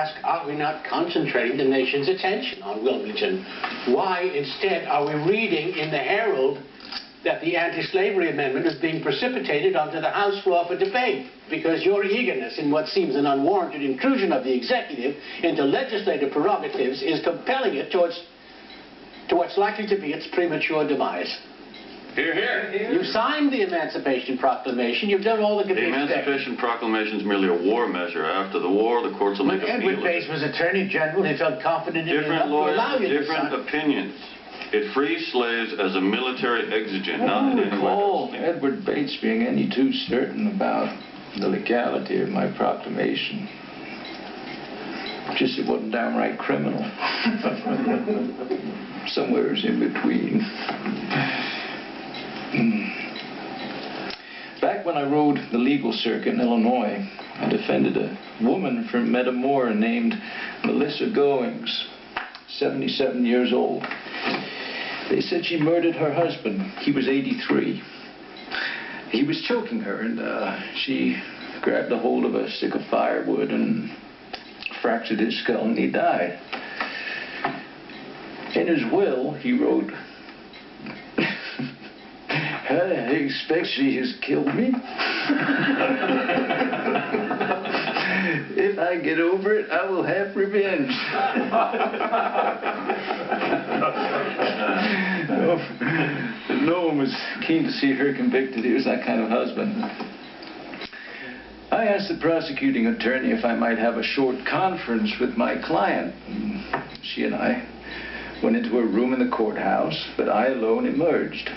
ask, are we not concentrating the nation's attention on Wilmington? Why, instead, are we reading in the Herald that the anti-slavery amendment is being precipitated onto the House floor for debate? Because your eagerness in what seems an unwarranted intrusion of the executive into legislative prerogatives is compelling it to what's likely to be its premature demise. Hear, hear. You signed the Emancipation Proclamation. You've done all that could be expected. The Emancipation Proclamation is merely a war measure. After the war, the courts will make a Edward Bates was Attorney General. He felt confident in different lawyers, different opinions. It frees slaves as a military exigent, not in any way. I don't recall Edward Bates being any too certain about the legality of my proclamation. Just it wasn't downright criminal. Somewhere's in between. Back when I rode the legal circuit in Illinois, I defended a woman from Metamora named Melissa Goings, 77 years old. They said she murdered her husband. He was 83. He was choking her, and she grabbed a hold of a stick of firewood and fractured his skull, and he died. In his will, he wrote, "I expect she has killed me. If I get over it, I will have revenge." No one was keen to see her convicted. He was that kind of husband. I asked the prosecuting attorney if I might have a short conference with my client. She and I went into a room in the courthouse, but I alone emerged.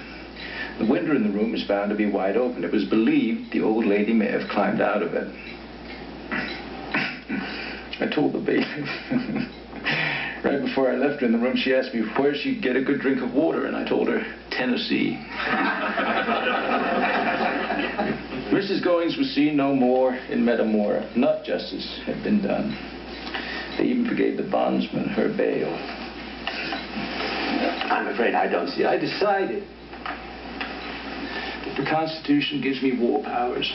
The window in the room was found to be wide open. It was believed the old lady may have climbed out of it. I told the bailiff. Right before I left her in the room, she asked me where she'd get a good drink of water, and I told her, Tennessee. Mrs. Goings was seen no more in Metamora. Enough justice had been done. They even forgave the bondsman her bail. I'm afraid I don't see. I decided that the Constitution gives me war powers.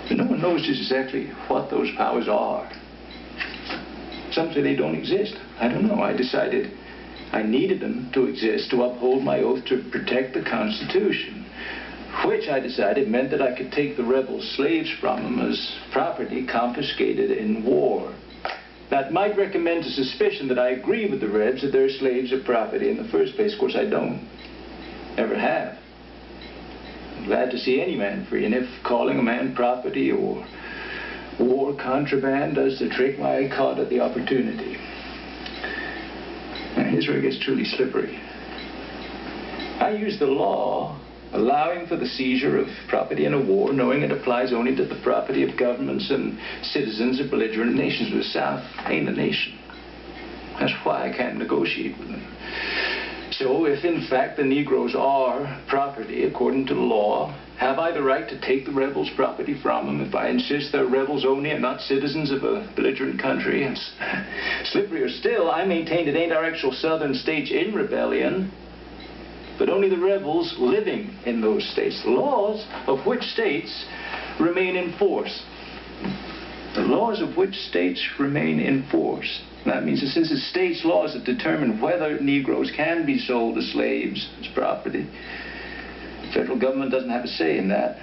But no one knows just exactly what those powers are. Some say they don't exist. I don't know. I decided I needed them to exist to uphold my oath to protect the Constitution, which I decided meant that I could take the rebels' slaves from them as property confiscated in war. That might recommend to suspicion that I agree with the Rebs that they're slaves of property in the first place. Of course, I don't. Never have. I'm glad to see any man free, and if calling a man property or war contraband does the trick, why, I caught at the opportunity. Now, here's where it gets truly slippery. I use the law allowing for the seizure of property in a war, knowing it applies only to the property of governments and citizens of belligerent nations. But the South ain't a nation. That's why I can't negotiate with them. So if in fact the Negroes are property according to the law, have I the right to take the rebels' property from them if I insist they're rebels only and not citizens of a belligerent country? And slipperier still, I maintain it ain't our actual southern states in rebellion, but only the rebels living in those states, the laws of which states remain in force. The laws of which states remain in force. That means that since it's states' laws that determine whether Negroes can be sold as slaves, as property, the federal government doesn't have a say in that,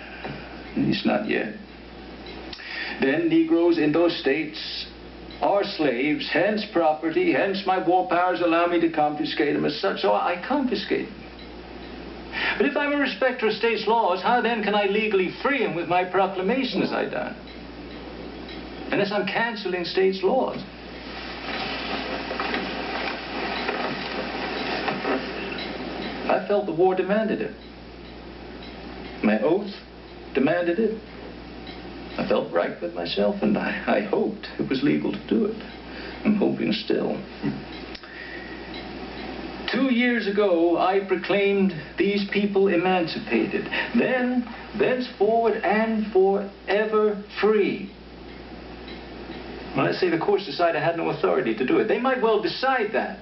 at least not yet. Then Negroes in those states are slaves, hence property, hence my war powers allow me to confiscate them as such, so I confiscate them. But if I'm a respecter of states' laws, how then can I legally free them with my proclamation as I done? Unless I'm canceling states' laws. I felt the war demanded it. My oath demanded it. I felt right with myself, and I hoped it was legal to do it. I'm hoping still. 2 years ago, I proclaimed these people emancipated, then, thenceforward, and forever free. Well, let's say the courts decide I had no authority to do it. They might well decide that.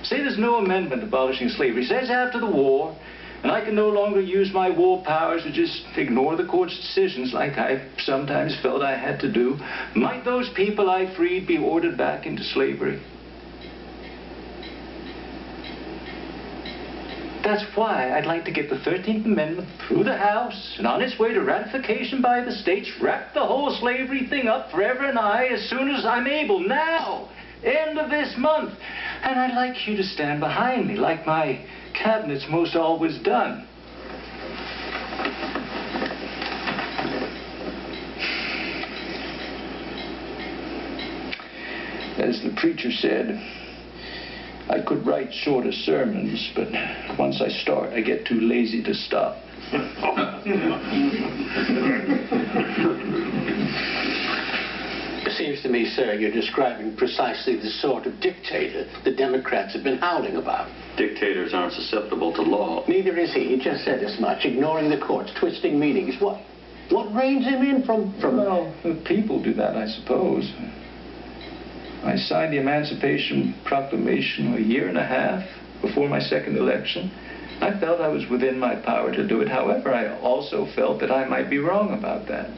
Say there's no amendment abolishing slavery. Says after the war, and I can no longer use my war powers to just ignore the court's decisions like I sometimes felt I had to do, might those people I freed be ordered back into slavery? That's why I'd like to get the 13th Amendment through the House and on its way to ratification by the states, wrap the whole slavery thing up forever and aye as soon as I'm able, now, end of this month. And I'd like you to stand behind me like my cabinet's most always done. As the preacher said, I could write shorter sermons, but once I start, I get too lazy to stop. It seems to me, sir, you're describing precisely the sort of dictator the Democrats have been howling about. Dictators aren't susceptible to law. Neither is he. He just said as much, ignoring the courts, twisting meanings. What reins him in from... Well, the people do that, I suppose. I signed the Emancipation Proclamation a year and a half before my second election. I felt I was within my power to do it. However, I also felt that I might be wrong about that.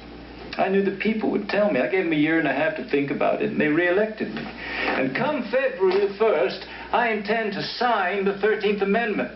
I knew the people would tell me. I gave them a year and a half to think about it, and they re-elected me. And come February the 1st, I intend to sign the 13th Amendment.